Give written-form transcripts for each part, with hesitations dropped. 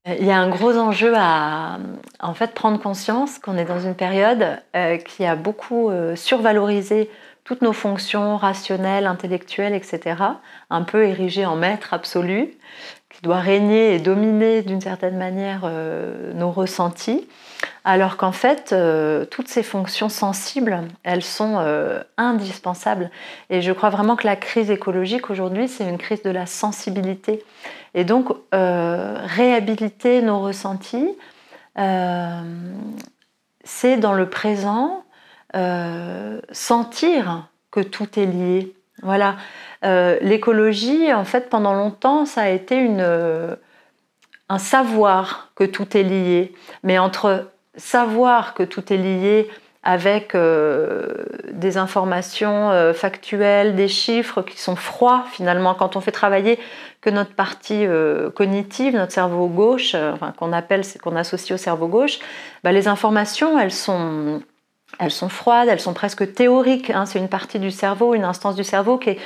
Il y a un gros enjeu à en fait prendre conscience qu'on est dans une période qui a beaucoup survalorisé toutes nos fonctions rationnelles, intellectuelles, etc. Un peu érigées en maître absolu, qui doit régner et dominer d'une certaine manière nos ressentis, alors qu'en fait toutes ces fonctions sensibles, elles sont indispensables. Et je crois vraiment que la crise écologique aujourd'hui, c'est une crise de la sensibilité. Et donc, réhabiliter nos ressentis, c'est dans le présent sentir que tout est lié. Voilà. L'écologie, en fait, pendant longtemps, ça a été un savoir que tout est lié. Mais entre savoir que tout est lié avec des informations factuelles, des chiffres qui sont froids finalement, quand on fait travailler que notre partie cognitive, notre cerveau gauche, qu'on associe au cerveau gauche, les informations, elles sont froides, elles sont presque théoriques. Hein. C'est une partie du cerveau, une instance du cerveau qui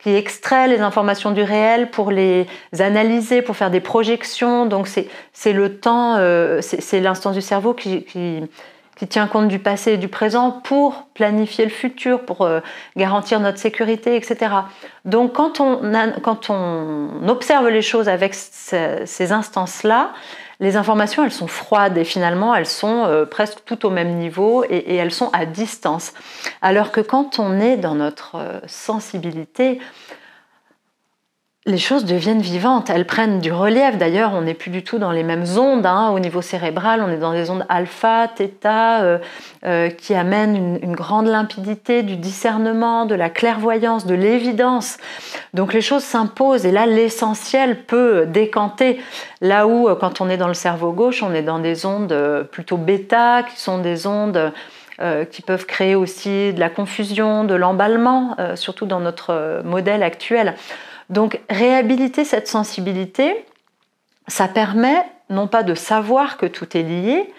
extrait les informations du réel pour les analyser, pour faire des projections. Donc c'est le temps, c'est l'instance du cerveau qui tient compte du passé et du présent pour planifier le futur, pour garantir notre sécurité, etc. Donc quand on observe les choses avec ces instances-là, les informations, elles sont froides et finalement, elles sont presque toutes au même niveau et elles sont à distance. Alors que quand on est dans notre sensibilité, les choses deviennent vivantes, elles prennent du relief. D'ailleurs, on n'est plus du tout dans les mêmes ondes hein, au niveau cérébral, on est dans des ondes alpha, θ, qui amènent une grande limpidité, du discernement, de la clairvoyance, de l'évidence. Donc les choses s'imposent et là, l'essentiel peut décanter. Là où, quand on est dans le cerveau gauche, on est dans des ondes plutôt bêta, qui sont des ondes qui peuvent créer aussi de la confusion, de l'emballement, surtout dans notre modèle actuel. Donc réhabiliter cette sensibilité, ça permet non pas de savoir que tout est lié,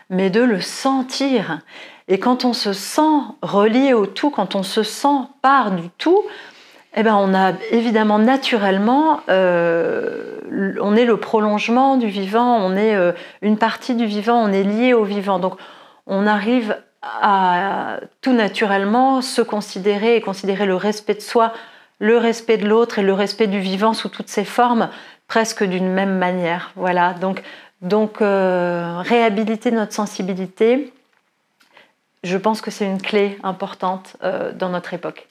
mais de le sentir. Et quand on se sent relié au tout, quand on se sent part du tout, eh ben on a évidemment naturellement, on est le prolongement du vivant, on est une partie du vivant, on est lié au vivant. Donc on arrive à tout naturellement se considérer et considérer le respect de soi, le respect de l'autre et le respect du vivant sous toutes ses formes, presque d'une même manière. Voilà. Donc réhabiliter notre sensibilité, je pense que c'est une clé importante dans notre époque.